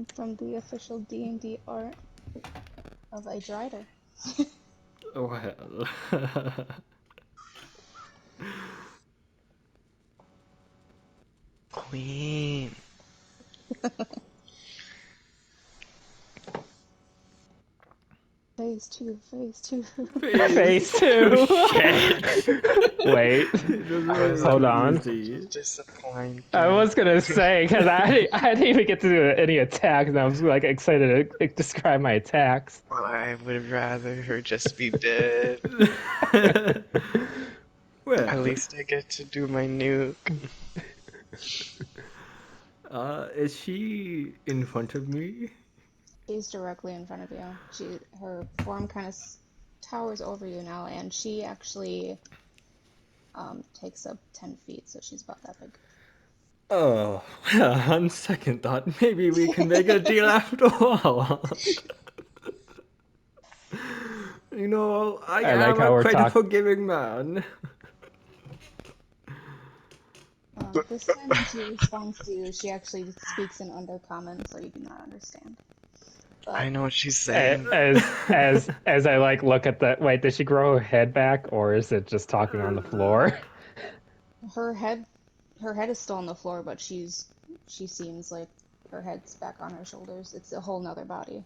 from the official D&D art of a Drider. Well. Queen. Phase 2, phase 2. Phase 2. Shit. Wait. Hold on. Disappointed. I was gonna say, because I didn't even get to do any attacks, and I was like excited to describe my attacks. Well, I would rather her just be dead. Well, At least I get to do my nuke. is she in front of me? She's directly in front of you. Her form kind of towers over you now, and she actually takes up 10 feet, so she's about that big. Oh, well, on second thought, maybe we can make a deal after all. You know, I like am how we're quite a talk- forgiving man. This time when she responds to you, she actually speaks in Undercommon, so you do not understand. But I know what she's saying. As I like look at the wait, did she grow her head back, or is it just talking on the floor? her head is still on the floor, but she seems like her head's back on her shoulders. It's a whole nother body.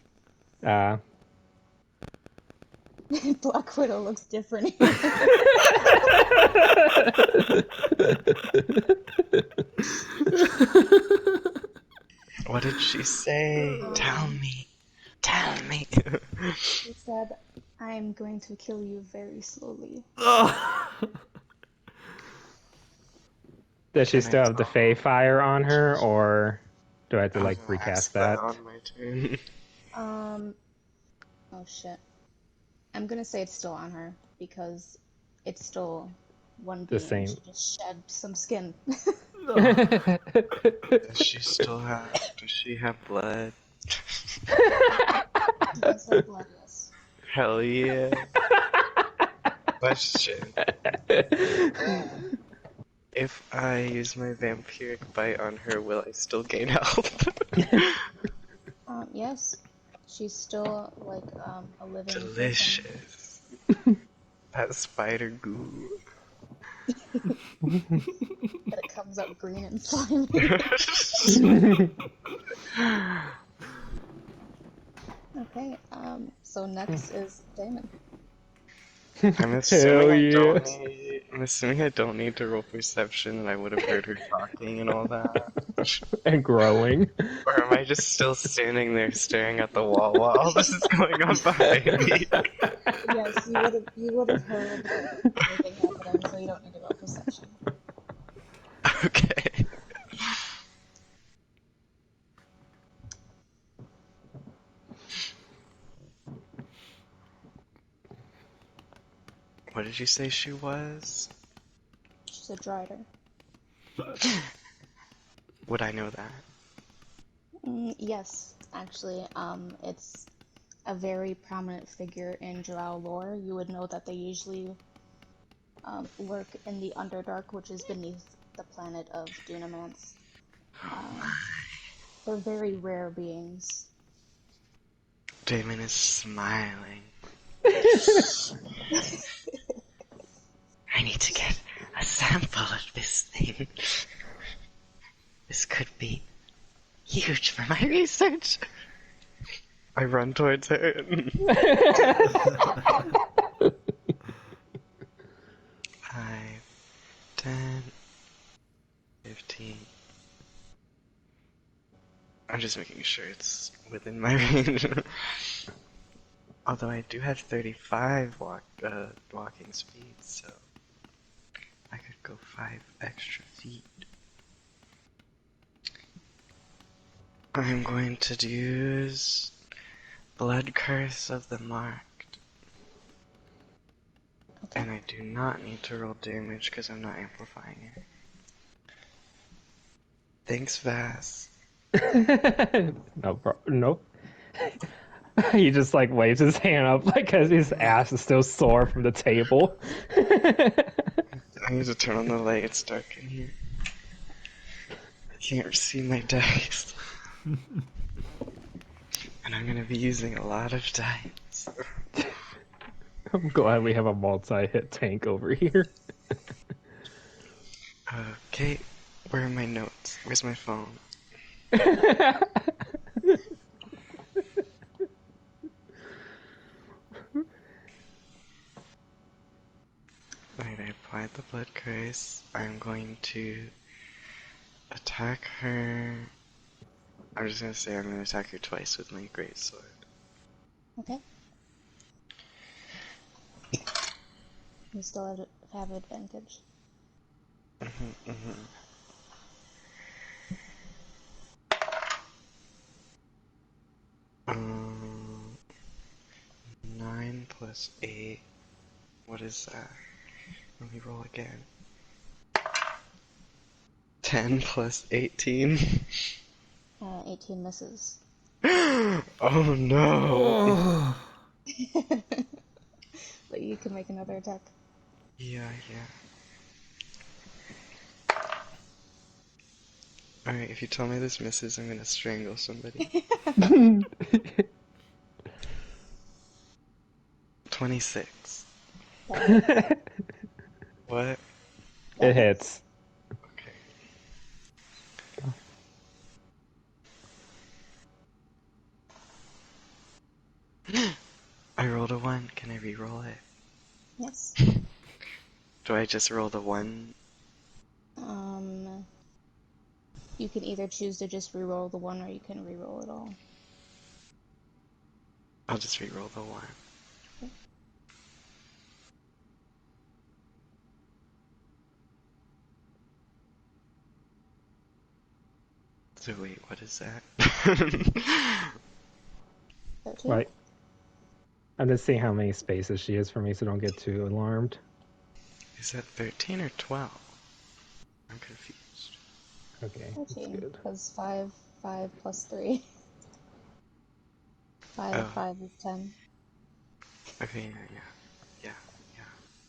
Black Widow looks different. What did she say? Tell me. Tell me. She said, "I'm going to kill you very slowly." Does she Can still I have the tell? Fey fire on her, or do I have to like I'll recast ask that? on my turn. Oh shit. I'm gonna say it's still on her because it's still one The being. same. She just shed some skin. Does she still have? Does she have blood? She does have blood, yes. Hell yeah. Question. If I use my vampiric bite on her, will I still gain health? Yes. She's still like a living person. Delicious. That spider goo. But it comes out green and slimy. Okay, so next is Damon. I'm assuming Hell I don't yes. need. I'm assuming I don't need to roll perception, and I would have heard her talking and all that. And growing. Or am I just still standing there staring at the wall while all this is going on behind me? Yes, you would have heard everything happening, so you don't need to roll perception. Okay. What did you say she was? She's a Drider. Would I know that? Yes, actually, it's a very prominent figure in Drow lore. You would know that they usually lurk in the Underdark, which is beneath the planet of Dunamance. They're very rare beings. Damon is smiling. I need to get a sample of this thing. This could be huge for my research. I run towards her. 5, 10, 15. I'm just making sure it's within my range. Although I do have 35 walking speed, so I could go 5 extra feet. I'm going to use Blood Curse of the Marked. Okay. And I do not need to roll damage because I'm not amplifying it. Thanks, Vass. No, bro. Nope. He just like waves his hand up like because his ass is still sore from the table. I need to turn on the light, it's dark in here. I can't see my dice. I'm gonna be using a lot of dice. I'm glad we have a multi-hit tank over here. Okay, where are my notes? Where's my phone? Alright, I applied the blood curse. I'm going to attack her. I'm just gonna say I'm gonna attack her twice with my greatsword. Okay. You still have advantage. Um, 9 plus 8. What is that? Let me roll again. 10 plus 18. 18 misses. Oh no! Oh. But you can make another attack. Yeah. Alright, if you tell me this misses, I'm gonna strangle somebody. 26. What? It hits. Okay. I rolled a 1. Can I re-roll it? Yes. Do I just roll the 1? You can either choose to just re-roll the 1 or you can re-roll it all. I'll just re-roll the 1. Okay. So wait, what is that? 13? Right. I'm just seeing how many spaces she is for me, so don't get too alarmed. Is that 13 or 12? I'm confused. Okay, that's 13. good. Because 5 plus 3. 5 Oh. 5 is 10. Okay, yeah.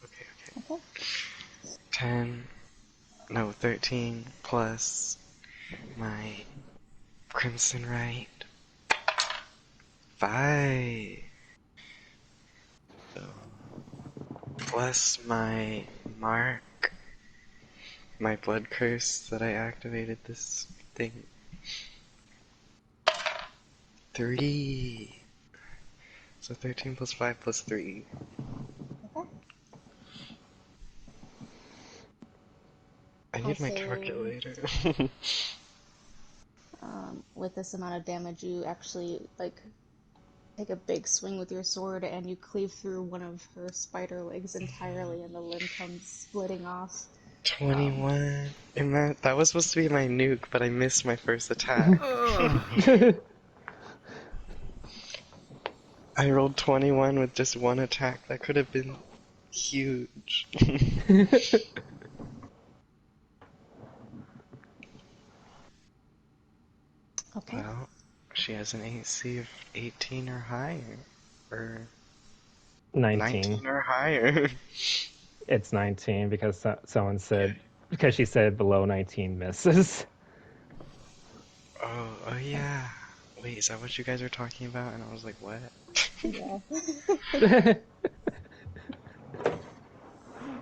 Okay. Okay. 10, no, 13 plus my Crimson Right. 5. So, plus my mark, my blood curse that I activated this thing. 3. So 13 plus 5 plus 3. Okay. I need my calculator. With this amount of damage, you actually, take a big swing with your sword and you cleave through one of her spider legs entirely and the limb comes splitting off. 21. And that was supposed to be my nuke, but I missed my first attack. I rolled 21 with just one attack. That could have been huge. Okay. Well, she has an AC of 18 or higher. Or 19. 19 or higher. It's 19 because someone said, because she said below 19 misses. Oh yeah. Wait, is that what you guys are talking about? And I was like, what? Yeah.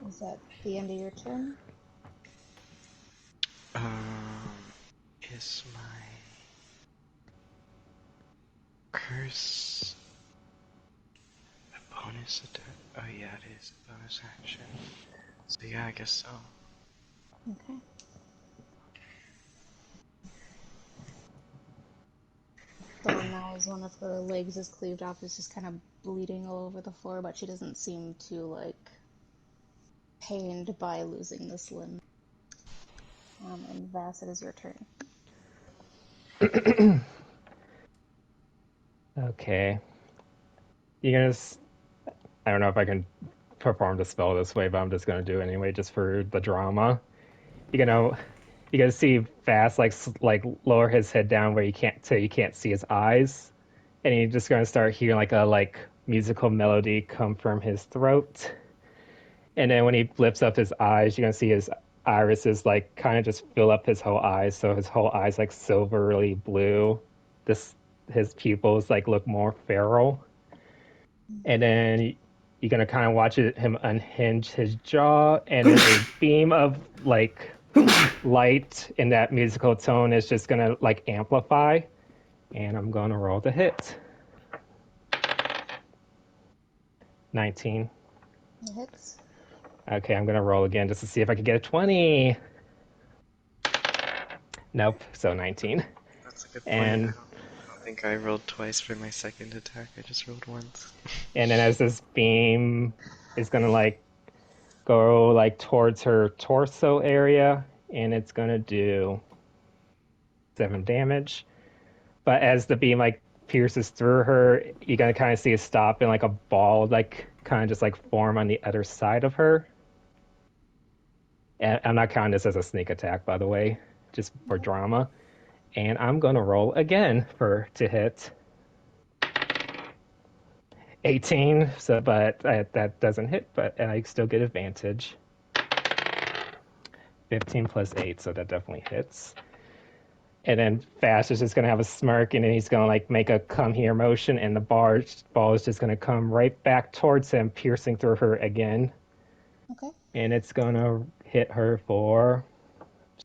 Is that the end of your turn? Is my curse a bonus attack? Oh yeah, it is a bonus action. So yeah, I guess so. Okay. So now as one of her legs is cleaved off, it's just kind of bleeding all over the floor, but she doesn't seem too, pained by losing this limb. And Vass, it is your turn. Okay. You're gonna. I don't know if I can perform the spell this way, but I'm just gonna do it anyway, just for the drama. You're gonna see Fast like lower his head down where you can't see his eyes, and you're just gonna start hearing a musical melody come from his throat. And then when he lifts up his eyes, you're gonna see his irises kind of just fill up his whole eyes, so his whole eyes silverly blue. This his pupils like look more feral, and then you're gonna kind of watch him unhinge his jaw, and then a beam of like light in that musical tone is just gonna like amplify, and I'm gonna roll the hit. 19. It hits. Okay, I'm gonna roll again just to see if I can get a 20. Nope, so 19. That's a good point. And I don't think I rolled twice for my second attack. I just rolled once. and then as this beam is gonna like go like towards her torso area, and it's gonna do 7 damage. But as the beam like pierces through her, you're gonna kind of see it stop and like a ball like kind of just like form on the other side of her. And I'm not counting this as a sneak attack, by the way, just for drama. And I'm gonna roll again to hit. 18. So, but that doesn't hit, but I still get advantage. 15 plus 8, so that definitely hits. And then Fast is just gonna have a smirk, and then he's gonna like make a come here motion, and the ball is just gonna come right back towards him, piercing through her again. Okay. And it's gonna hit her for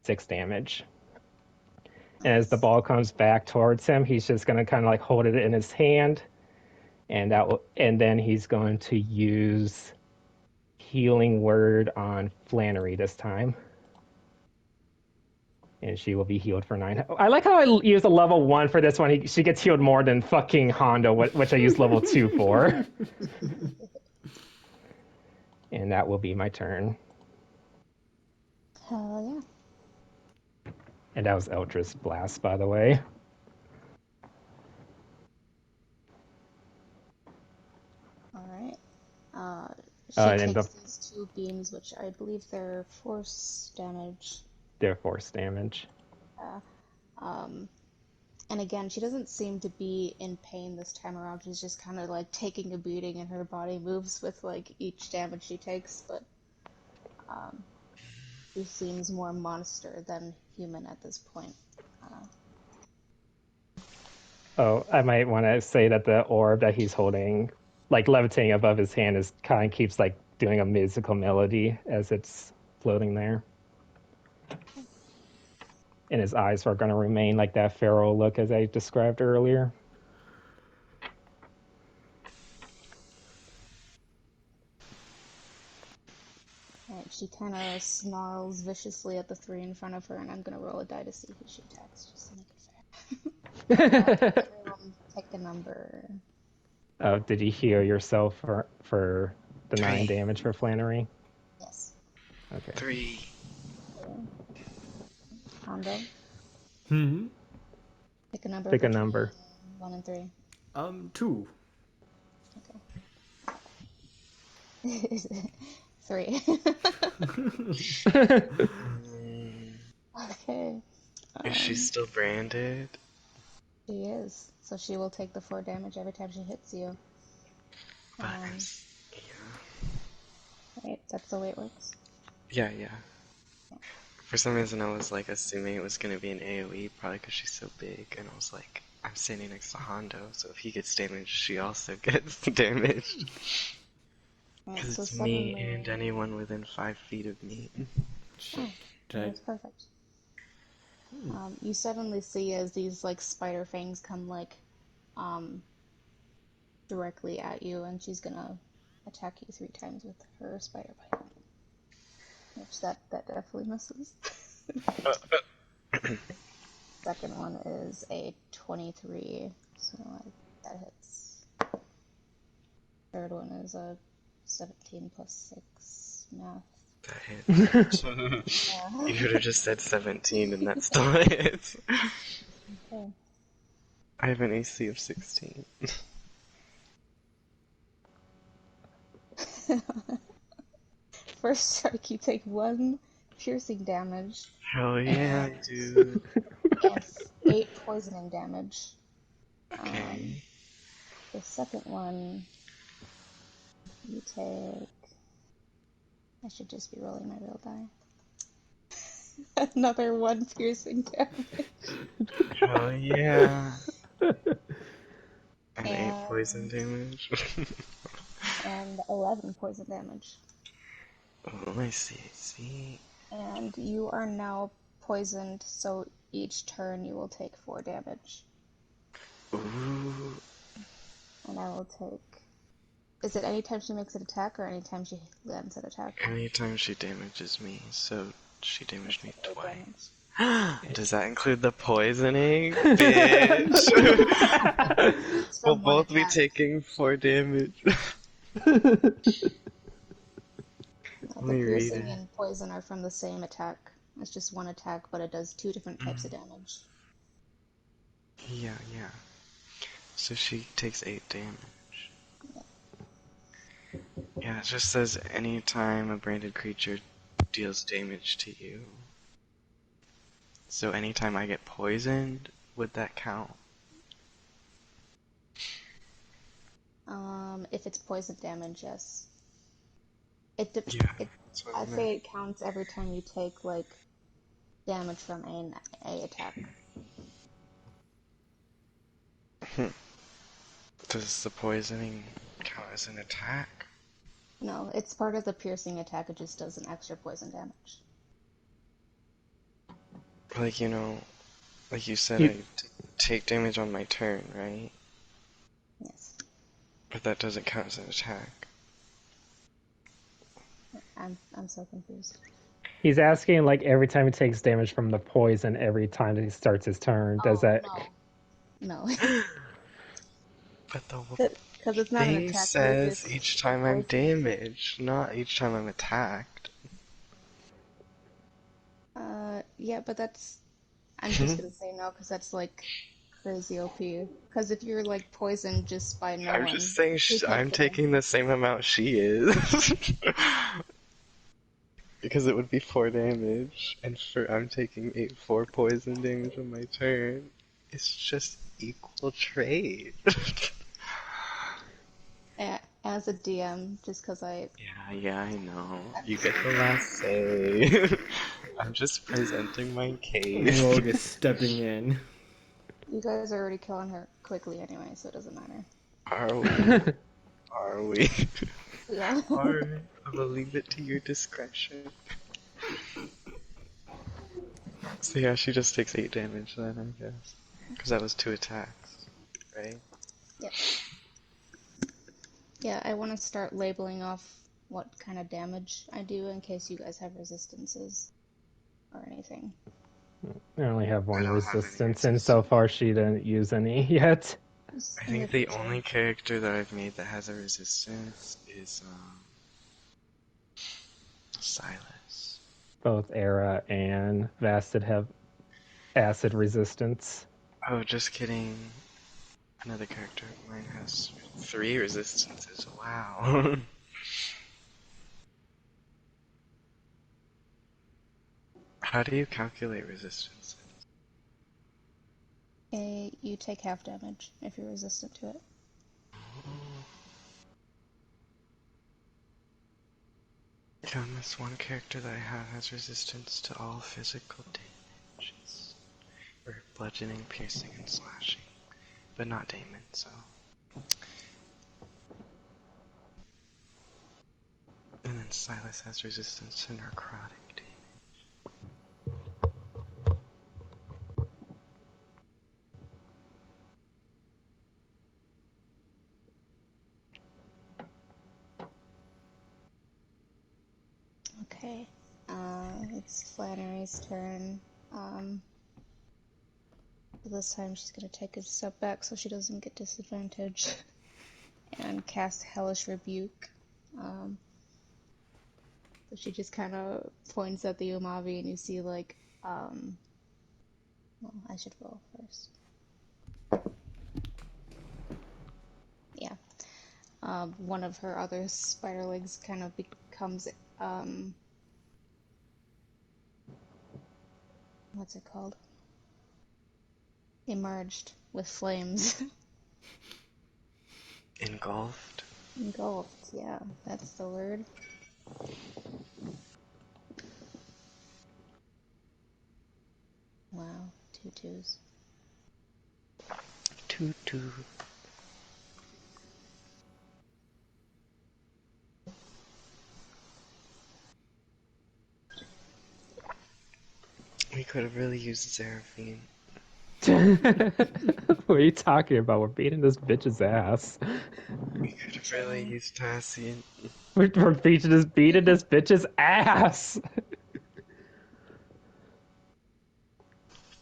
6 damage. And as the ball comes back towards him, he's just gonna kind of like hold it in his hand, and then he's going to use Healing Word on Flannery this time. And she will be healed for 9. I like how I use a level 1 for this one. She gets healed more than fucking Hondo, which I used level 2 for. And that will be my turn. Hell yeah. And that was Eldritch Blast, by the way. Alright. She And takes these 2 beams, which I believe they're force damage. They're force damage. And again, she doesn't seem to be in pain this time around. She's just kind of like taking a beating, and her body moves with like each damage she takes. But she seems more monster than human at this point. Oh, I might want to say that the orb that he's holding, like levitating above his hand, is kind of keeps like doing a musical melody as it's floating there. And his eyes are going to remain like that feral look as I described earlier. Alright, she kind of snarls viciously at the 3 in front of her, and I'm gonna roll a die to see who she attacks, just to make it fair. Everyone pick a number. Oh, did you heal yourself for the 9 3. damage for Flannery? Yes. Okay. 3. Hondo, Hmm. pick a number. Pick a between number. 1 and 3. 2. Okay. 3. Okay. Is she still branded? She is. So she will take the 4 damage every time she hits you. But Um, Right, that's the way it works. yeah. For some reason, I was like assuming it was gonna be an AoE, probably because she's so big, and I was like, I'm standing next to Hondo, so if he gets damaged, she also gets damaged. Right, Because so it's me suddenly... and anyone within 5 feet of me. Oh, that's perfect. You suddenly see as these like spider fangs come like directly at you, and she's gonna attack you 3 times with her spider bite. Which that definitely misses. Second one is a 23, so that hits. Third one is a 17 plus 6 math. That hits. Yeah. You could have just said 17 and that still hits. Okay. I have an AC of 16. First strike, you take 1 piercing damage Hell yeah, dude. and 8 poisoning damage. Okay. The second one, you take... I should just be rolling my real die. Another 1 piercing damage. Hell yeah. And 8 poison damage. and 11 poison damage. Oh, I see, I see. And you are now poisoned, so each turn you will take 4 damage. Ooh. And I will take... Is it anytime she makes an attack or anytime she lands an attack? Anytime she damages me, so she damaged me Eight twice. damage. Does that include the poisoning? Bitch! It's We'll from one both be attack. taking 4 damage. The Let me read piercing it. and poison are from the same attack. It's just one attack, but it does 2 different types of damage. Yeah, yeah. So she takes 8 damage. Yeah, it just says anytime a branded creature deals damage to you. So anytime I get poisoned, would that count? If it's poison damage, yes. Yeah, It that's what I I meant. say it counts every time you take like damage from a attack. Does the poisoning count as an attack? No, it's part of the piercing attack. It just does an extra poison damage. Like, like you said, You- I take damage on my turn, right? Yes, But that doesn't count as an attack. I'm so confused. He's asking like every time he takes damage from the poison, every time he starts his turn. Does Oh that? no, But the because it's not an thing attack. You're says just each time I'm poisoned. damaged, not each time I'm attacked. Yeah, but that's. I'm just gonna say no because that's like crazy OP. Because if you're like poisoned just by no I'm just one, saying who can't I'm kill you? taking the same amount she is. Because it would be 4 damage, and I'm taking 4 poison damage on my turn. It's just equal trade. As a DM, just because Yeah, I know. You get the last say. I'm just presenting my case. Rogue is stepping in. you guys are already killing her quickly anyway, so it doesn't matter. Are we? Are we? Yeah. Alright, I will leave it to your discretion. So yeah, she just takes 8 damage then, I guess. Because that was 2 attacks, right? Yep. Yeah, I want to start labeling off what kind of damage I do in case you guys have resistances or anything. I only have I one don't have any resistance, and so far she didn't use any yet. Just I in the think the future. only character that I've made that has a resistance is Silas. Both Era and Vasted have acid resistance. Oh, just kidding. Another character of mine has 3 resistances. Wow. How do you calculate resistance? You take half damage if you're resistant to it. Yeah, and this one character that I have has resistance to all physical damages. Or bludgeoning, piercing, and slashing. But not Damon, so. And then Silas has resistance to necrotic damage. Okay. It's Flannery's turn. This time she's gonna take a step back so she doesn't get disadvantage and cast Hellish Rebuke. So she just kind of points at the Umavi and you see like, well, I should roll first. Yeah. One of her other spider legs kind of becomes, what's it called? Emerged with flames. Engulfed? Engulfed, yeah, that's the word. Wow, 2 twos. Tutu. could have really used Seraphine. What are you talking about? We're beating this bitch's ass. We could have really used Tassian. We're beating this bitch's ass.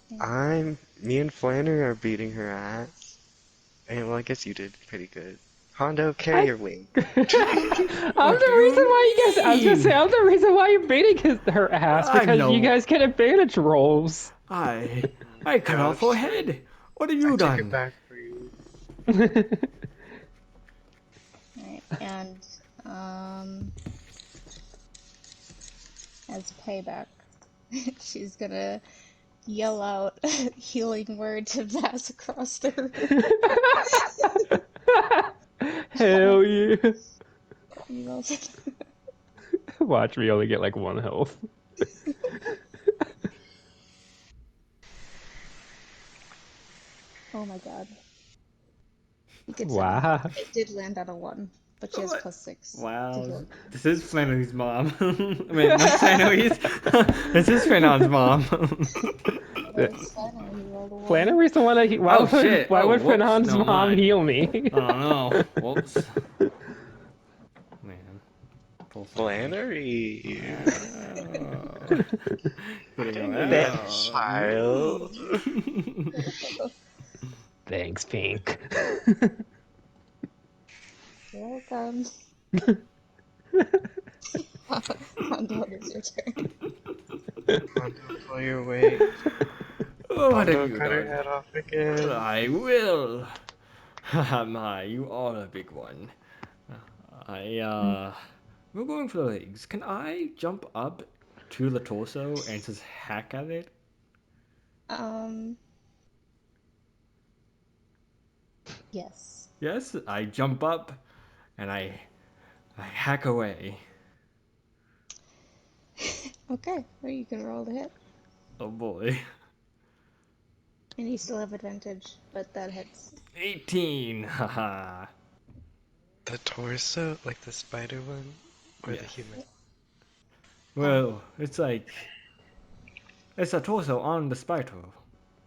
Me and Flannery are beating her ass. And well, I guess you did pretty good. Hondo, carry your weight. I'm the reason why you guys. I was gonna say I'm the reason why you're beating her ass I because know. you guys get advantage rolls. I cut off her head. What have you I done? take it back for you. Alright, and as payback, she's gonna yell out healing word to Vass across the room. Hell yeah! You know, Watch me only get like 1 health. oh my god. You could tell. Wow. It did land on a 1, but she has +6. to Wow. heal. This is Flannery's mom. I mean, not Flannery's. This is Fernand's mom. There's Flannery who rolled a 1. Flannery's the one that he. Why Oh, would, shit. why Oh, would whoops. Fernand's No, mom mine. heal me? Oh no. Whoops. Man. Full circle. Flannery! Getting That around. child. Thanks, Pink. You're welcome. Hondo, it's your turn. Hondo, pull your weight. Oh, what have Hondo, you cut her done? head off again. I will. Haha, my, you are a big one. We're going for the legs. Can I jump up to the torso and just hack at it? Yes. Yes, I jump up and I hack away. Okay, well, you can roll the hit. Oh boy. And you still have advantage, but that hits. 18. Haha. The torso? Like the spider one? Or the Yeah. human? Well, it's like it's a torso on the spider,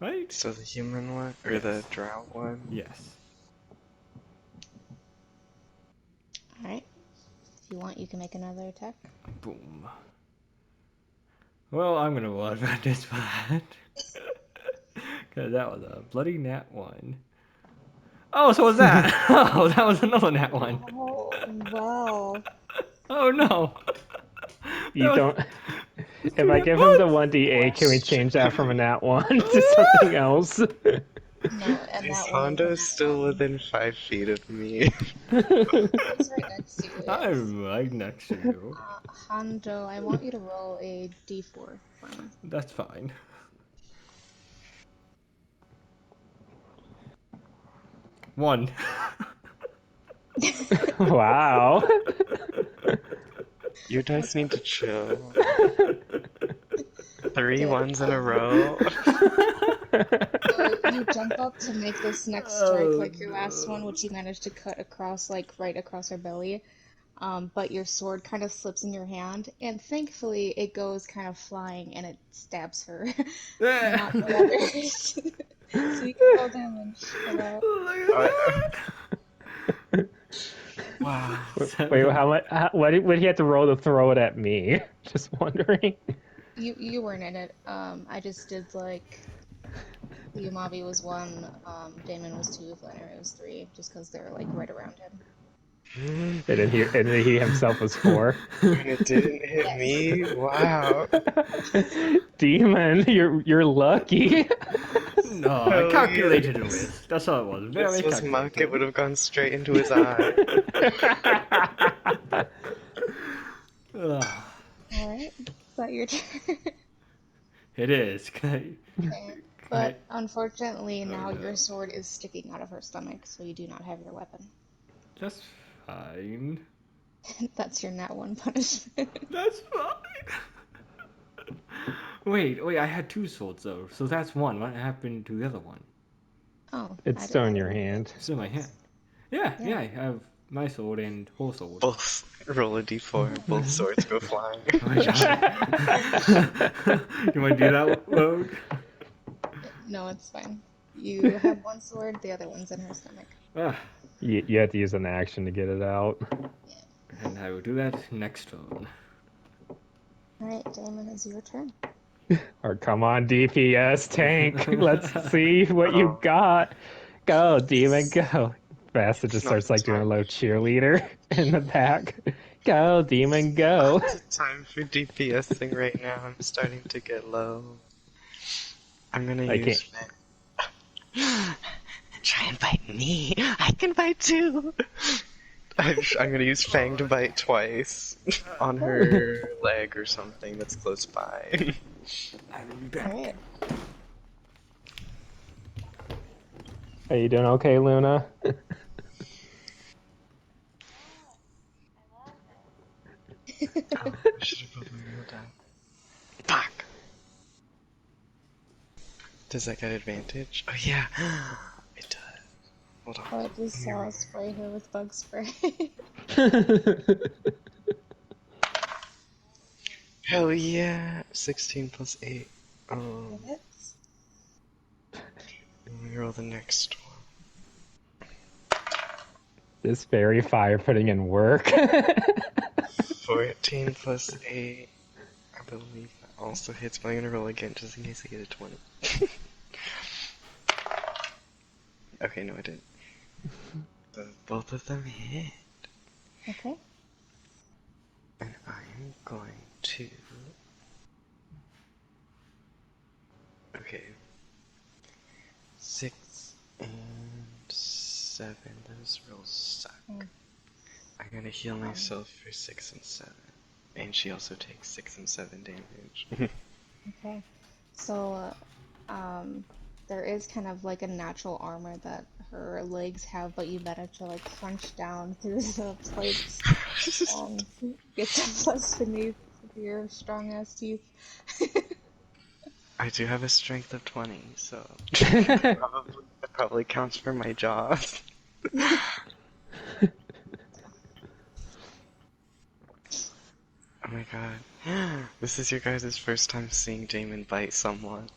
right? So the human one? Or the drow one? Yes. Alright. If you want, you can make another attack. Boom. Well, I'm gonna roll advantage for that. Cause that was a bloody nat 1. Oh, so was that? Oh, that was another nat 1. Oh, wow. Oh no. You That was- don't. If I give him the 1d8, can we change that from a nat 1 to something else? No, and Is that one Hondo is still within 5 feet of me? He's right next to you. Yes. I'm right next to you. Hondo, I want you to roll a d4 for me. That's fine. One. Wow. Your dice need to chill. 3 ones in a row. So you jump up to make this next strike like your last one, which you managed to cut across, like right across her belly. But your sword kind of slips in your hand, and thankfully it goes kind of flying and it stabs her, not the others. So you can roll damage for that. Wow. Wait, how much? What would he have to roll to throw it at me? Just wondering. You weren't in it. I just did like the Umavi was 1, Damon was 2, Flannery was 3, just because they're like right around him. And then he himself was 4. And it didn't hit me? Wow. Demon, you're lucky. No, I Hell calculated yes. it with. That's all it was. Very This was Muck, it calculated. would have gone straight into his eye. Ugh. Alright, is that your turn? It is. Can I... Okay. But unfortunately, now your sword is sticking out of her stomach, so you do not have your weapon. That's fine. That's your nat 1 punishment. That's fine. Wait, I had 2 swords though, so that's 1. What happened to the other one? Oh, It's I still in didn't- your hand. It's in my hand. Yeah, Yeah. I have my sword and her sword. Both. Roll a d4, both swords go flying. Oh my god. You want to do that, Vogue? No, it's fine. You have one sword, the other one's in her stomach. Ah, You have to use an action to get it out. Yeah. and I will do that next turn. Alright, Damon, it's your turn. Or come on, DPS tank. Let's see what you Oh. got. Go, demon, go. Basta It's just not starts like doing a time. low cheerleader in the back. Go, demon, go. Not the time for DPSing right now. I'm starting to get low. I'm gonna I use Fang. Try and bite me. I can bite too. I'm gonna use Fang to bite twice on her leg or something that's close by. I will be back. Alright. Are you doing okay, Luna? Oh, I should have put my wheel down. Fuck! Does that get advantage? Oh yeah, it does. Hold on. Oh, I just Here we saw spray her with bug spray. Hell yeah! 16 plus 8. Hits. Let me roll the next one. This fairy fire putting in work. 14 plus 8. I believe that also hits, but I'm gonna roll again just in case I get a 20. Okay, no, I didn't. Both of them hit. Okay. And I'm going to. Okay. 6 and 7. Those rolls suck. Mm. I'm gonna heal myself for 6 and 7. And she also takes 6 and 7 damage. Okay. So, there is kind of like a natural armor that her legs have, but you better to like crunch down through the plates and get some rest beneath your strong ass teeth. I do have a strength of 20, so that probably counts for my jaws. Oh my god. This is your guys' first time seeing Damon bite someone.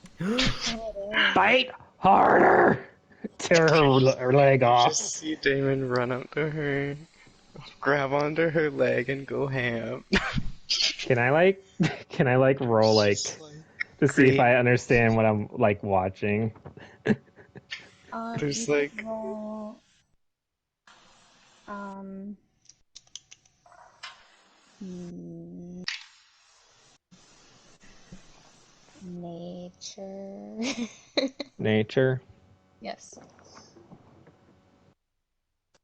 Fight harder! Tear her leg off. Just see Damon run up to her, grab onto her leg, and go ham. Can I like roll like Just like, to see if great. I understand what I'm like watching? There's You could like, roll, um, mm, nature. Nature. Yes.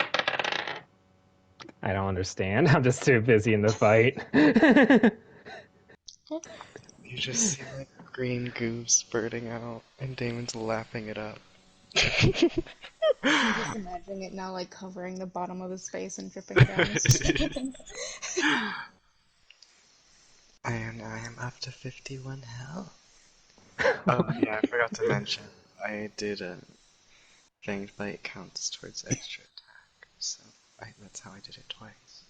I don't understand. I'm just too busy in the fight. you just see like green goo spurting out, and Damon's lapping it up. I'm just imagining it now, like covering the bottom of his face and dripping down his chin. And I am up to 51 health. Oh yeah, I forgot to mention. I did a Fanged Bite counts towards extra attack, so that's how I did it twice.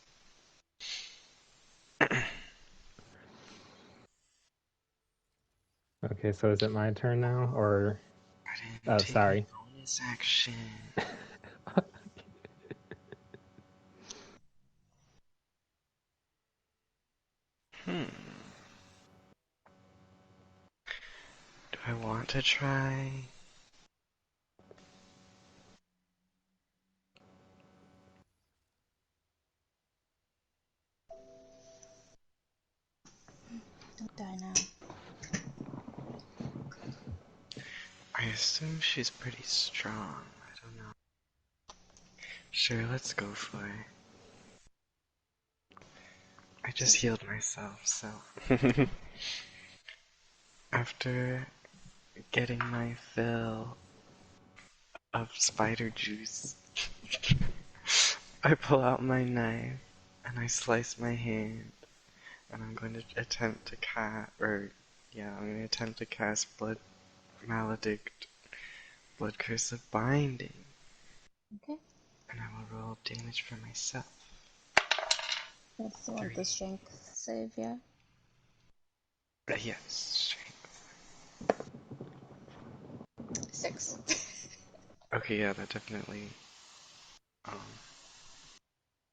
Okay, so is it my turn now, or I didn't take sorry. any bonus action. Hmm. Do I want to try? Don't die now. I assume she's pretty strong. I don't know. Sure, let's go for it. I just healed myself, so. After getting my fill of spider juice, I pull out my knife and I slice my hand, and I'm going to attempt to I'm going to attempt to cast Blood Maledict, Blood Curse of Binding, Okay. and I will roll damage for myself. That's the one with the strength save, yeah. Yes, strength. 6. Okay, yeah, that definitely. Um,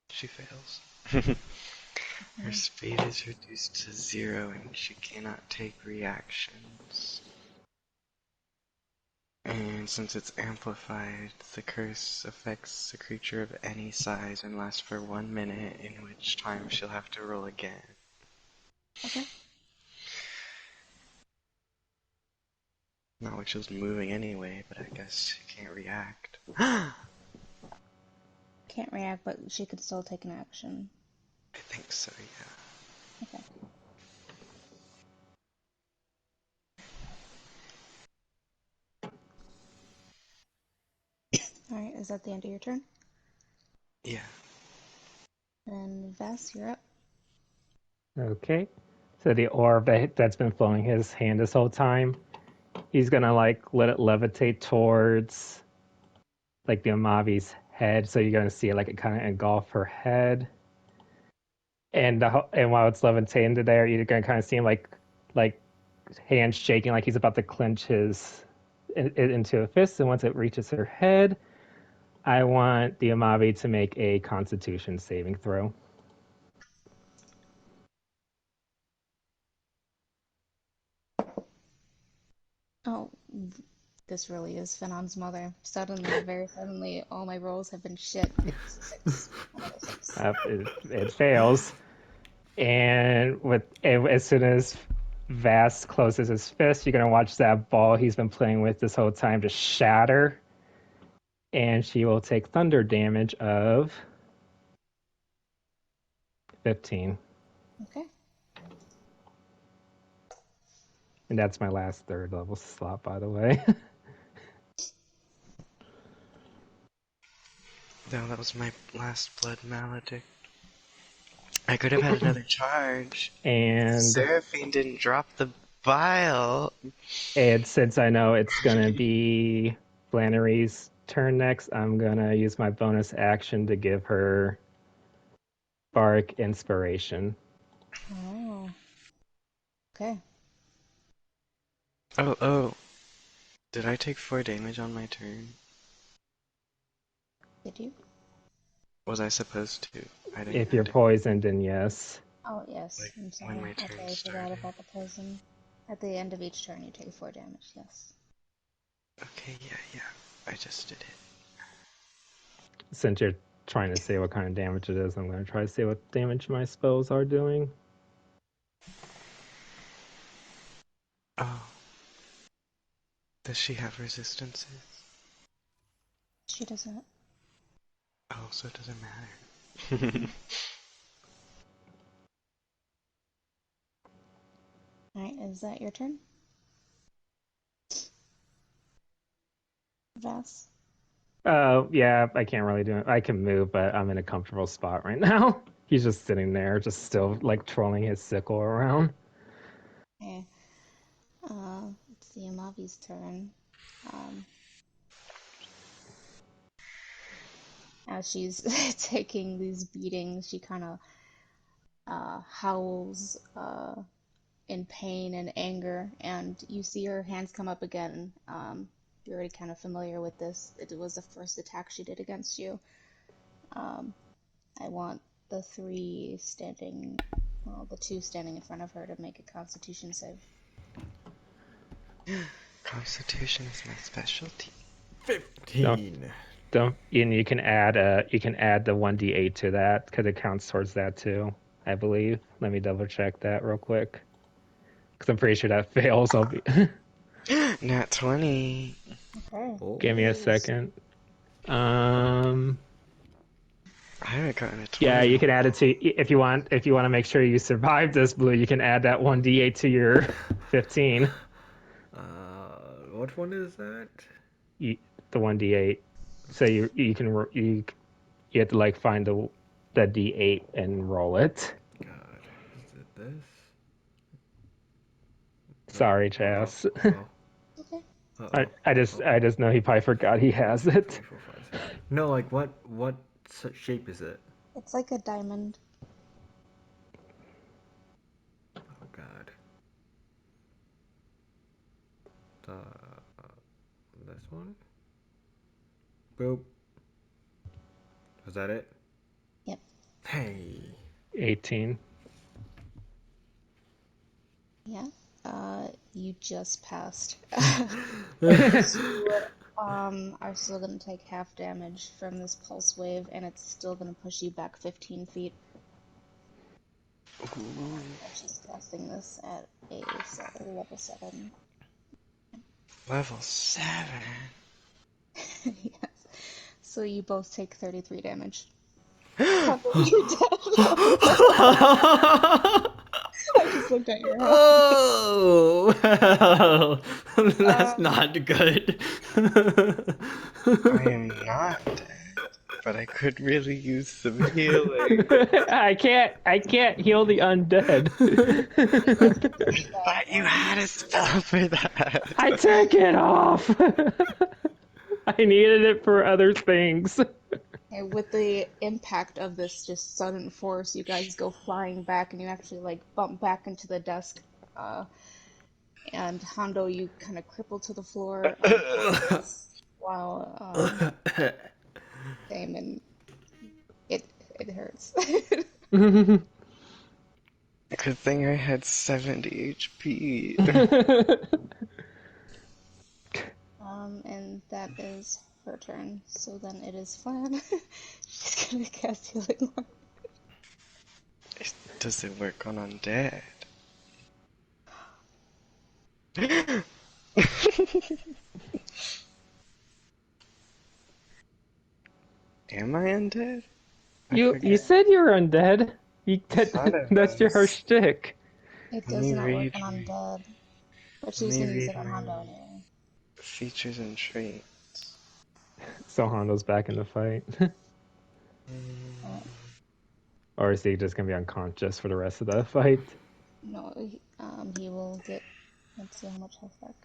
she fails. Her speed is reduced to 0 and she cannot take reactions. And since it's amplified, the curse affects a creature of any size and lasts for 1 minute, in which time she'll have to roll again. Okay. Not like she was moving anyway, but I guess she can't react. Can't react, but she could still take an action. I think so, yeah. Okay. Alright, is that the end of your turn? Yeah. Then Vass, you're up. Okay. So the orb that's been flowing his hand this whole time, he's gonna like let it levitate towards like the Amavi's head. So you're gonna see it like it kind of engulf her head. And while it's levitating to there, you're gonna kind of see him like hands shaking, like he's about to clench his it into a fist. And once it reaches her head, I want the Amavi to make a Constitution saving throw. Oh, this really is Finon's mother. Suddenly, very suddenly, all my rolls have been shit. It's 6. Another 6. It fails, and as soon as Vass closes his fist, you're gonna watch that ball he's been playing with this whole time just shatter, and she will take thunder damage of 15. Okay. And that's my last third level slot, by the way. No, that was my last blood maledict. I could have had another charge. and Seraphine didn't drop the vial. and since I know it's gonna be Flannery's turn next, I'm gonna use my bonus action to give her Bark Inspiration. Oh. Okay. Oh. Did I take 4 damage on my turn? Did you? Was I supposed to? I didn't. If you're poisoned, then yes. Oh, yes. Like, I'm sorry. when my Okay, turn I forgot started. about the poison. At the end of each turn, you take 4 damage, yes. Okay, yeah. I just did it. Since you're trying to say what kind of damage it is, I'm going to try to say what damage my spells are doing. Oh. Does she have resistances? She doesn't. Oh, so it doesn't matter. Alright, is that your turn? Vass? Yeah, I can't really do it. I can move, but I'm in a comfortable spot right now. He's just sitting there, just still like trolling his sickle around. Okay. It's the Amavi's turn. As she's taking these beatings, she kind of howls in pain and anger, and you see her hands come up again. You're already kind of familiar with this. It was the first attack she did against you. I want the 3 standing, well, the 2 standing in front of her to make a Constitution save. Constitution is my specialty. 15. Don't and you can add the 1d8 to that because it counts towards that too, I believe. Let me double check that real quick because I'm pretty sure that fails. I'll be Nat 20. Okay. Oh. give me a second. Um, I haven't gotten a 20. yeah, you can add it to if you want. If you want to make sure you survive this, Blue, you can add that 1d8 to your 15. What one is that? The 1d8. So you can you have to like find the d8 and roll it. God, is it this? Sorry, Chas. Oh. Okay. I just know he probably forgot he has it. 3, 4, 5, 6. No, like what shape is it? It's like a diamond. this one. Boop. Was that it? Yep. Hey. 18. Yeah. You just passed. Are still gonna take half damage from this pulse wave, and it's still gonna push you back 15 feet. Ooh. She's casting this at level 7. Level 7. Yes. So you both take 33 damage. You're dead. I just looked at your head. Oh, that's not good. I am not dead, but I could really use some healing. I can't heal the undead. But you had a spell for that. I took it off. I needed it for other things. And with the impact of this just sudden force, you guys go flying back, and you actually like bump back into the desk. And Hondo, you kind of cripple to the floor, while Damon, it hurts. Good thing I had 70 HP. And that is her turn. So then it is Flan. She's gonna cast Healing Word. Does it work on undead? Am I undead? I You forget. said you're undead. Thought it That's your was. shtick. It Let does me not work read on undead, but Let she's me gonna use read it on my Hondo anyway. features and traits. So Hondo's back in the fight. Or is he just gonna be unconscious for the rest of the fight? No, he will get. Let's see how much health back.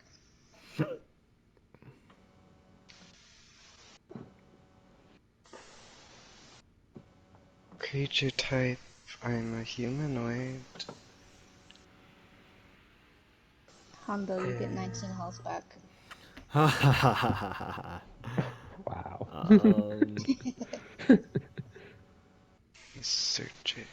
Creature type, I'm a humanoid. Hondo, you get 19 health back. Wow. Search it.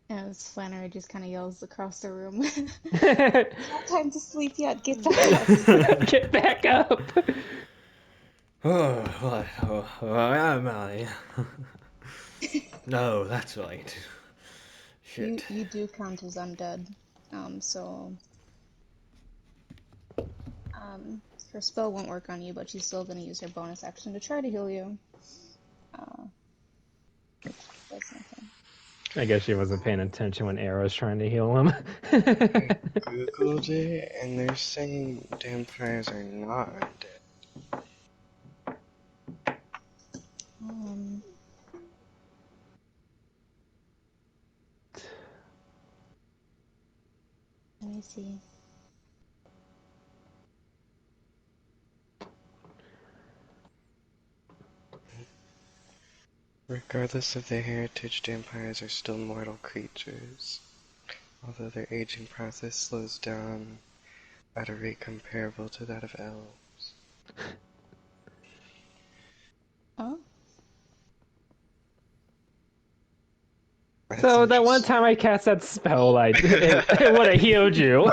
As Flannery just kind of yells across the room, "Not time to sleep yet. Get back up!" Get back up. Oh, what? Oh, where am I? No, that's right. Shit. You do count as undead, so her spell won't work on you, but she's still gonna use her bonus action to try to heal you. Which does nothing. I guess she wasn't paying attention when Arrow's trying to heal him. Googled it, and they're saying vampires are not undead. Let me see. Regardless of their heritage, vampires are still mortal creatures, although their aging process slows down at a rate comparable to that of elves. Oh, That's So that one interesting. time I cast that spell, it would have healed you.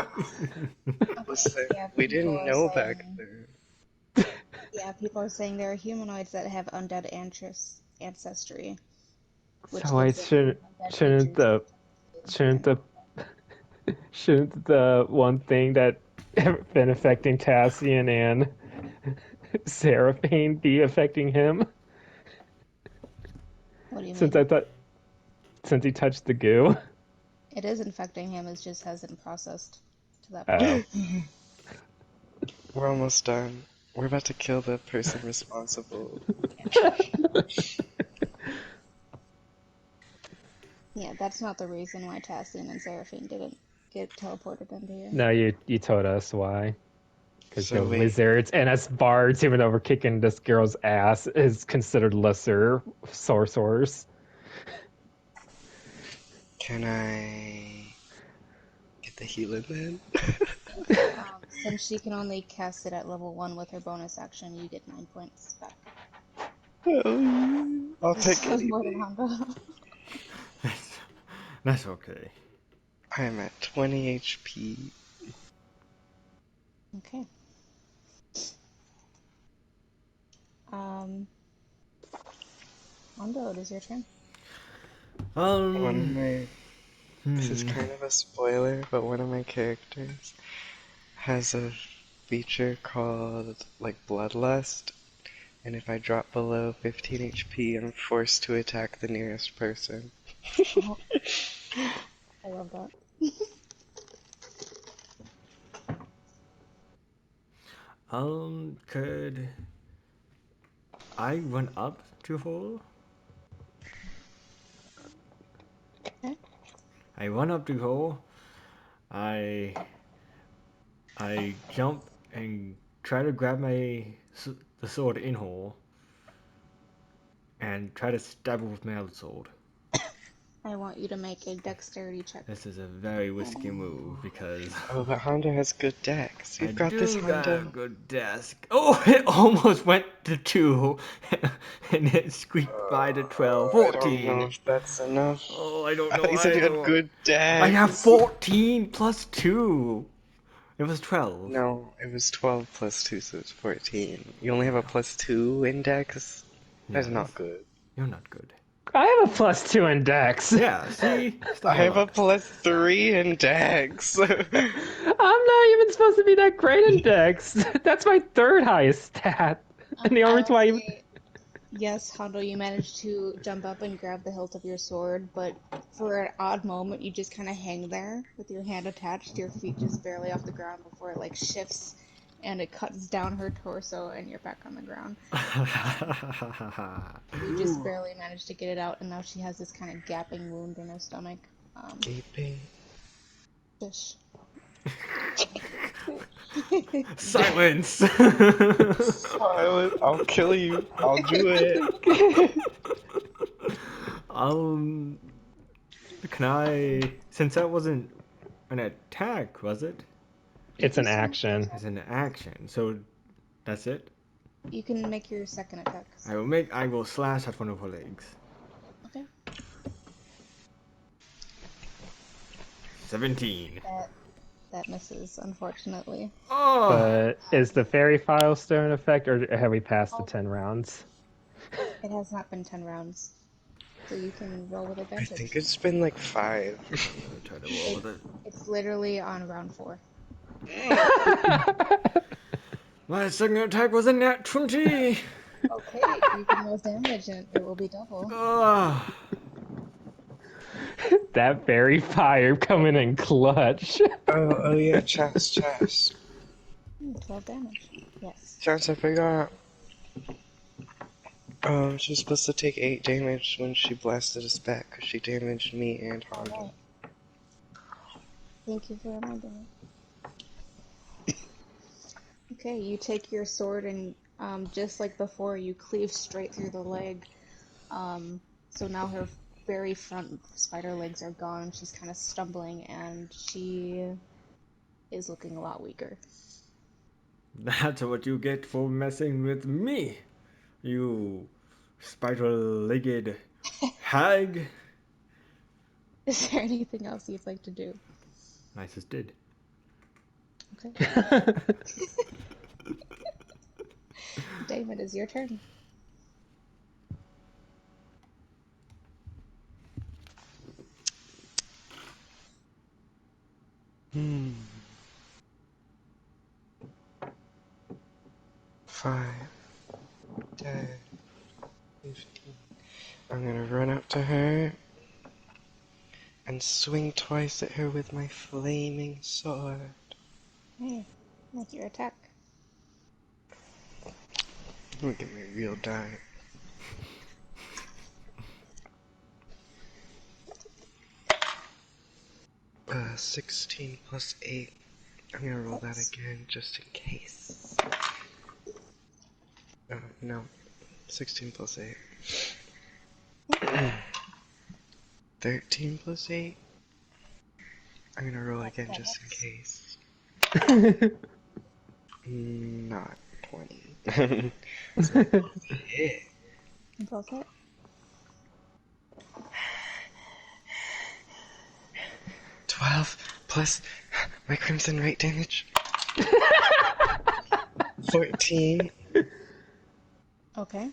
Listen, yeah. we People didn't are know back saying. then. Yeah, people are saying there are humanoids that have undead ancestry, which So I gives them undead shouldn't features. the shouldn't the shouldn't the one thing that been affecting Tassian and Seraphine be affecting him? What do you Since mean? I thought since he touched the goo. It is infecting him, it just hasn't processed to that Oh. point. We're almost done. We're about to kill the person responsible. Yeah, that's not the reason why Tassian and Seraphine didn't get teleported into here. No, you told us why. Because So the wait, wizards and us bards, even though we're kicking this girl's ass, is considered lesser sorcerers. can I the healing then. Since she can only cast it at level 1 with her bonus action, you get 9 points back. I'll This take was more than anything. Honda. That's okay. I'm at 20 HP. Okay. Hondo, it is your turn. One of my This is Hmm. kind of a spoiler, but one of my characters has a feature called like Bloodlust, and if I drop below 15 HP, I'm forced to attack the nearest person. Oh, I love that. Could I run up to her? Okay. I run up to her. I jump and try to grab the sword in her and try to stab her with my other sword. I want you to make a dexterity check. This is a very risky move because Oh, but Honda has good decks. I You've got this, do got a Honda. good desk. Oh, it almost went to 2 and it squeaked by to 12. I don't know 14. if that's enough. Oh, I don't I thought know you said you had either. good decks. I have 14 plus 2. It was 12. No, it was 12 plus 2, so it's 14. You only have a plus 2 index? That's Yes. not good. You're not good. I have a +2 in Dex. Yeah, see? Still I have a luck. plus 3 index. I'm not even supposed to be that great in Dex. That's my third highest stat. And the I only will reason why I even... say, yes, Hondo, you managed to jump up and grab the hilt of your sword, but for an odd moment, you just kind of hang there with your hand attached, your feet just barely off the ground before it like shifts and it cuts down her torso and you're back on the ground. You just barely managed to get it out, and now she has this kind of gaping wound in her stomach. Gaping. Fish. Silence! Silent. I'll kill you. I'll do it. um, can I? Since that wasn't an attack, was it? It's an action. It's an action. So that's it. You can make your second attack. I will slash at one of her legs. Okay. 17. That misses, unfortunately. Oh. But is the fairy file still in effect, or have we passed the 10 rounds? It has not been 10 rounds, so you can roll with I advantage. think it's been like 5. I'm gonna try to roll with it. It's literally on round 4. My second attack was a nat 20. Okay, you can roll damage and it will be double. Oh. That fairy fire coming in clutch. Oh yeah, chest. 12 damage. Yes. Chance, I forgot. She's supposed to take 8 damage when she blasted us back, because she damaged me and Honda. Alright. Thank you for reminding me. Okay, you take your sword and just like before, you cleave straight through the leg. So now her very front spider legs are gone. She's kind of stumbling and she is looking a lot weaker. That's what you get for messing with me, you spider-legged hag. Is there anything else you'd like to do? Nicest did. Okay. Damon, it's your turn. Hmm. 5, 10, 15. I'm gonna run up to her and swing twice at her with my flaming sword. Hey, make your attack. Let me get my real die. Uh, 16 plus 8. I'm gonna roll that again just in case. No. 16 plus 8. 13 plus 8. I'm gonna roll again That just in hits. case. Not 20. So both hit. Both hit. 12 plus my crimson right damage. 14. Okay.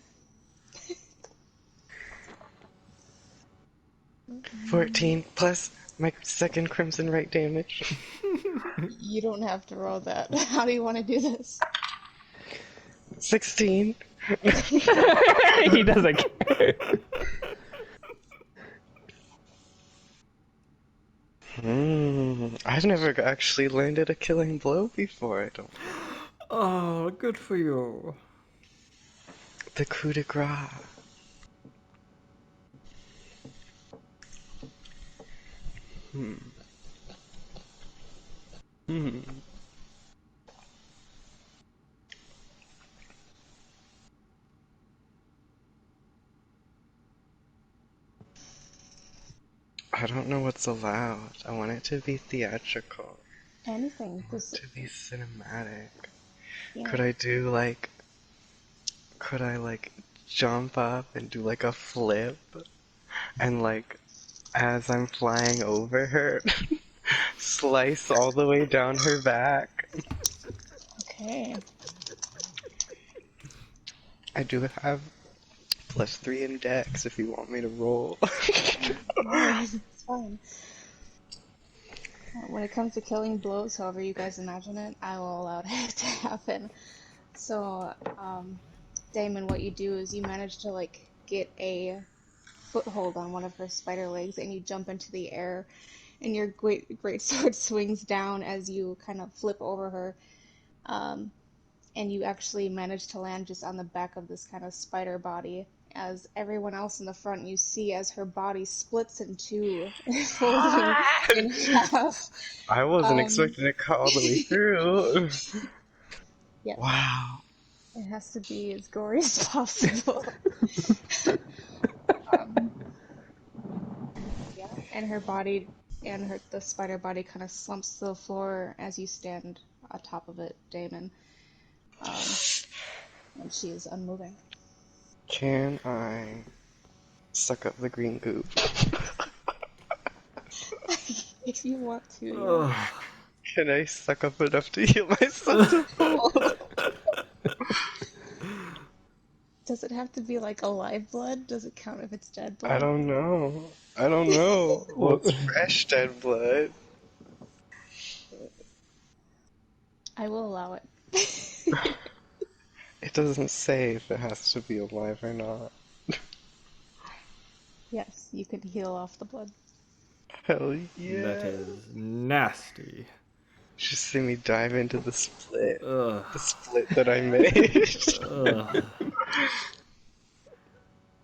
14 plus my second crimson right damage. You don't have to roll that. How do you want to do this? 16. He doesn't care. I've never actually landed a killing blow before, I don't. Oh, good for you. The coup de grace. Hmm. Hmm. I don't know what's allowed. I want it to be theatrical. Anything. I want Just it to be cinematic. yeah. Could I like jump up and do like a flip and like as I'm flying over her slice all the way down her back? Okay. I do have +3 in dex if you want me to roll. No worries. It's fine. When it comes to killing blows, however you guys imagine it, I will allow it to happen. So, Damon, what you do is you manage to like get a foothold on one of her spider legs, and you jump into the air, and your great sword swings down as you kind of flip over her, and you actually manage to land just on the back of this kind of spider body. As everyone else in the front, you see as her body splits in two, folding in half. I wasn't Um, expecting to cut all the way through. yes, Wow. it has to be as gory as possible. Um, yeah, and her body and the spider body kind of slumps to the floor as you stand atop of it, Damon. Um, and she is unmoving. Can I suck up the green goop? If you want to, yeah. Ugh. Can I suck up enough to heal myself to full? Does it have to be like alive blood? Does it count if it's dead I blood? don't know. I don't know. Well, Well, it's fresh dead blood. I will allow it. It doesn't say if it has to be alive or not. Yes, you could heal off the blood. Hell That yeah. is nasty. Just see me dive into the split. Ugh. The split that I made. Ugh.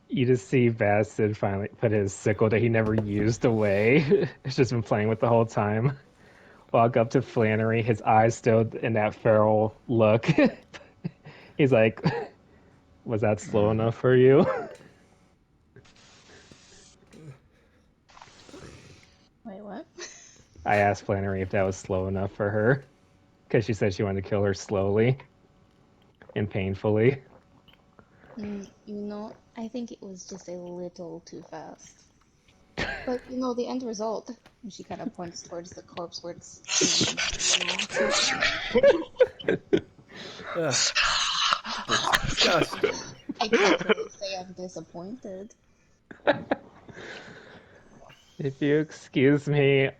you just see Bastard finally put his sickle that he never used away. It's just been playing with the whole time. Walk up to Flannery, his eyes still in that feral look. He's like, "Was that slow enough for you?" Wait, what? I asked Flannery if that was slow enough for her, because she said she wanted to kill her slowly and painfully. I think it was just a little too fast. But, the end result, and she kind of points towards the corpse where it's, Ugh. Disgusting. I can't really say I'm disappointed. If you excuse me,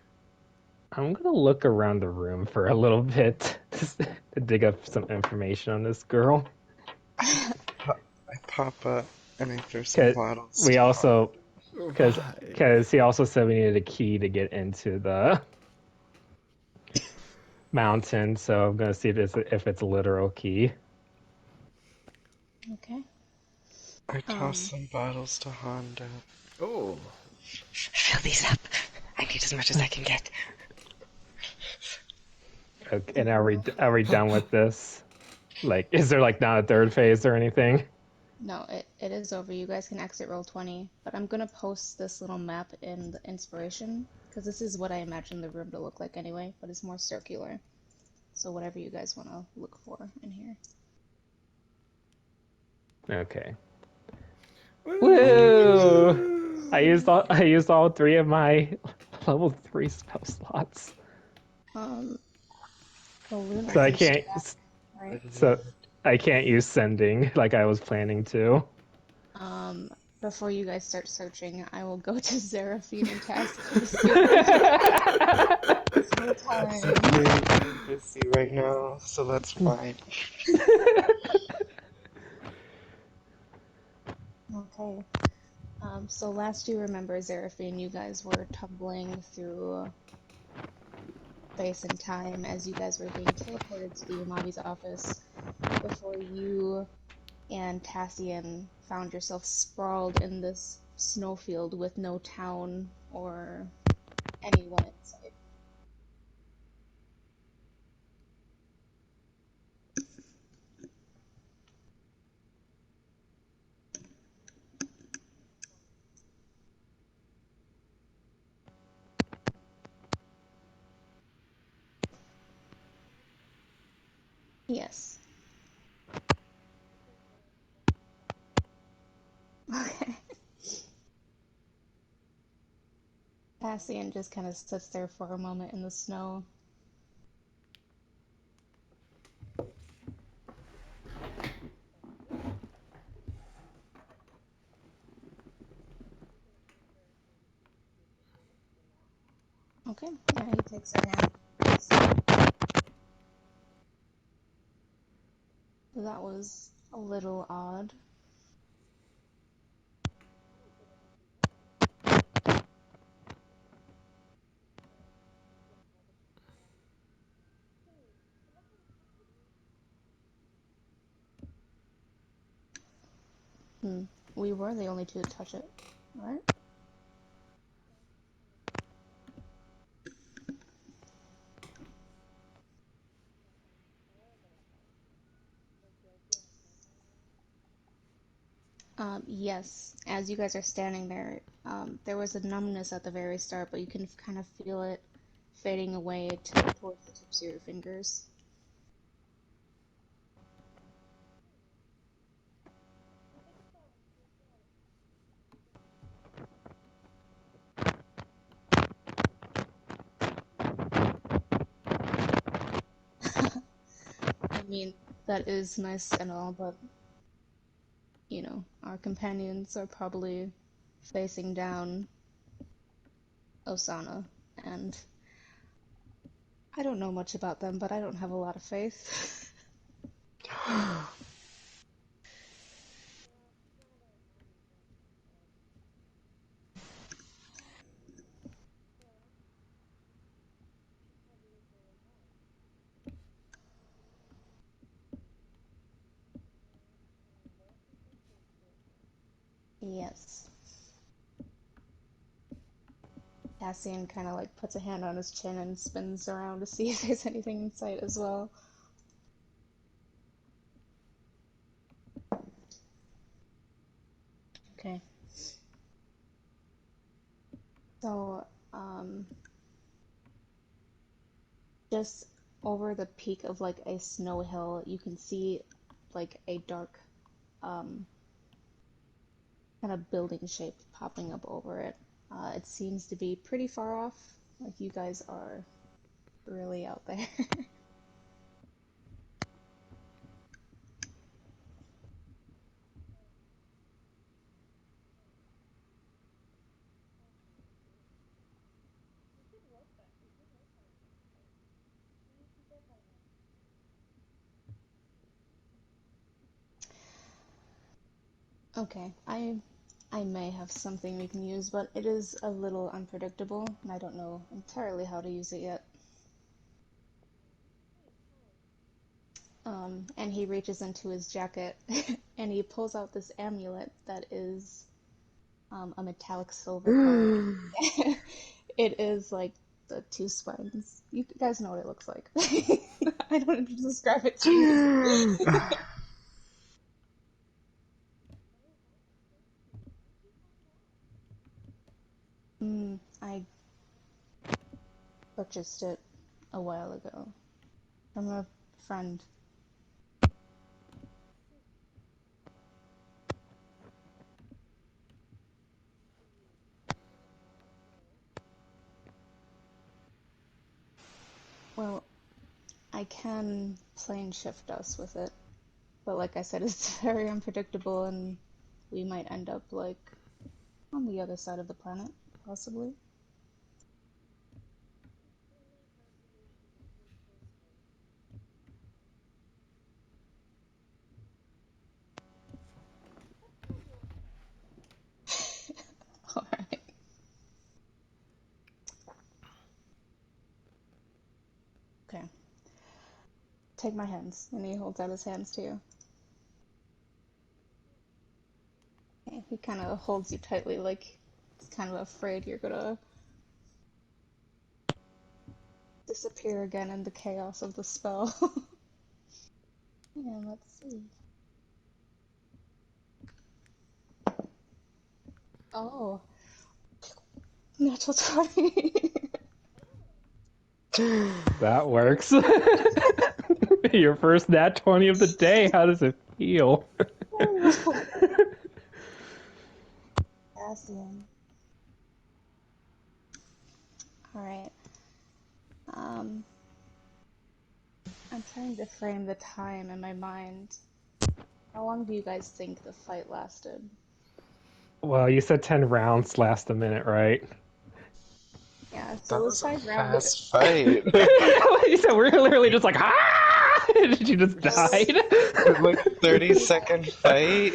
I'm gonna look around the room for a little bit to dig up some information on this girl. I pop up and I throw some Cause bottles. we also, because Revive. he also said we needed a key to get into the mountain. So I'm gonna see if it's a literal key. Okay. I toss some bottles to Honda. Oh. Fill these up. I need as much as I can get. Okay, and are we done with this? Like, is there like not a third phase or anything? No, it is over. You guys can exit roll 20, but I'm gonna post this little map in the inspiration Because this is what I imagine the room to look like anyway, but it's more circular. So whatever you guys want to look for in here. Okay. Woo! Woo! I used all 3 of my level 3 spell slots. The Luna So I pushed can't you back, right? so I can't use sending like I was planning to. Before you guys start searching, I will go to Seraphine and Cassian to see if there's no time. I'm busy right now, so that's fine. Okay. So last you remember, Seraphine, you guys were tumbling through space and time as you guys were being teleported to the Umavi's office before you and Tassian found yourself sprawled in this snowfield with no town or anyone in sight. Yes. Okay. Cassian just kind of sits there for a moment in the snow. Okay, yeah, he takes her hand. That was a little odd. Hmm. We were the only two to touch it, right? Yes. As you guys are standing there, there was a numbness at the very start, but you can kind of feel it fading away towards the tips of your fingers. I mean, that is nice and all, but you know, our companions are probably facing down Osana, and I don't know much about them, but I don't have a lot of faith. Yes. Cassian kind of like puts a hand on his chin and spins around to see if there's anything in sight as well. Okay. So, just over the peak of like a snow hill, you can see like a dark, um, kind of building shape popping up over it. It seems to be pretty far off. Like you guys are really out there. Okay, I may have something we can use, but it is a little unpredictable, and I don't know entirely how to use it yet. And he reaches into his jacket and he pulls out this amulet that is a metallic silver color. It is like the two spines. You guys know what it looks like. I don't need to describe it to you. I Purchased it a while ago from a friend. Well, I can plane shift us with it, but like I said, it's very unpredictable and we might end up like on the other side of the planet, possibly. Alright. Okay. Take my hands. And he holds out his hands to you. Okay. He kind of holds you tightly, like he's kind of afraid you're gonna disappear again in the chaos of the spell. Yeah, let's see. Oh, natural 20. That works. Your first nat 20 of the day. How does it feel? Cassian. Alright. Um, I'm trying to frame the time in my mind. How long do you guys think the fight lasted? Well, you said 10 rounds last a minute, right? Yeah, so That it was a 5 rounds. fast fight. You said we're literally just like, ah! Did you just died? Like 30-second fight.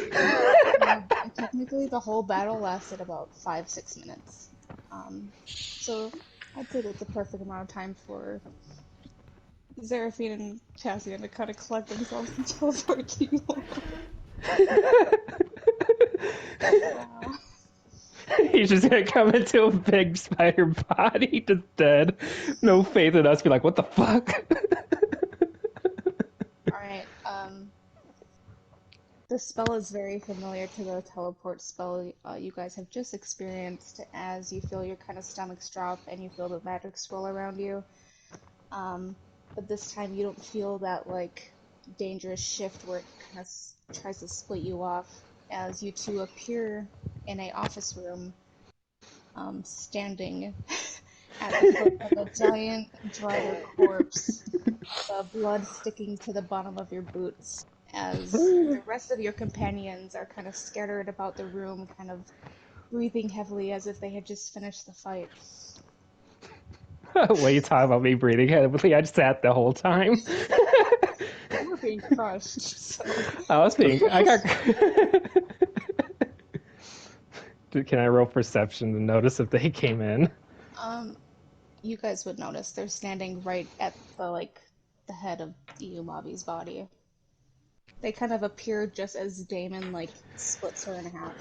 Technically, the whole battle lasted about 5-6 minutes. So I'd say that's a perfect amount of time for Seraphine and Cassian to kind of collect themselves and teleport to you. Wow. He's just gonna come into a big spider body, just dead. No faith in us. Be like, what the fuck? Alright, the spell is very familiar to the teleport spell you guys have just experienced as you feel your kind of stomachs drop and you feel the magic swirl around you. But this time you don't feel that like dangerous shift where it kind of tries to split you off as you two appear in a office room, standing at the foot of a giant dried corpse, the blood sticking to the bottom of your boots, as the rest of your companions are kind of scattered about the room, kind of breathing heavily as if they had just finished the fight. What are you talking about me breathing heavily? I just sat the whole time. You were being crushed, so. I got. Can I roll perception to notice if they came in? You guys would notice they're standing right at the head of Iyumabi's body. They kind of appear just as Damon splits her in half.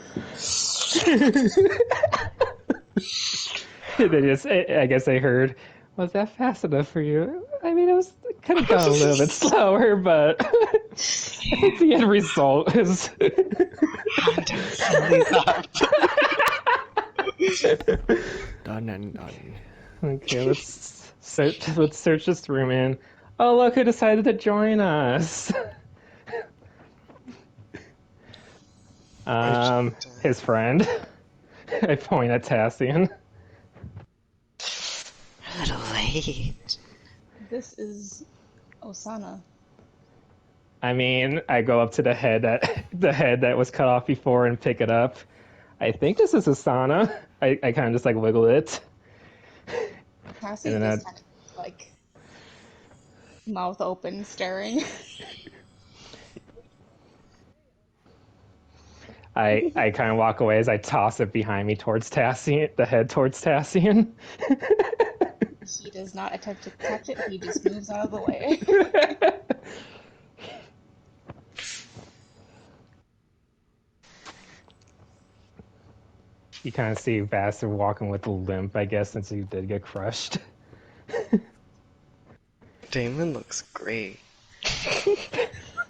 They just, I guess they heard, was that fast enough for you? I mean, it was kind of gone a little bit slower, but the end result is. Done and done. Okay, let's search this room in. Oh, look who decided to join us. His friend. I point at Tassian. A little late. This is Osana. I mean, I go up to the head that was cut off before and pick it up. I think this is Asana. I kind of just like wiggle it. Cassian is kind of mouth open, staring. I kind of walk away as I toss it behind me towards Tassian, the head towards Tassian. He does not attempt to catch it, he just moves out of the way. You kind of see Vassar walking with a limp, I guess, since he did get crushed. Damon looks great.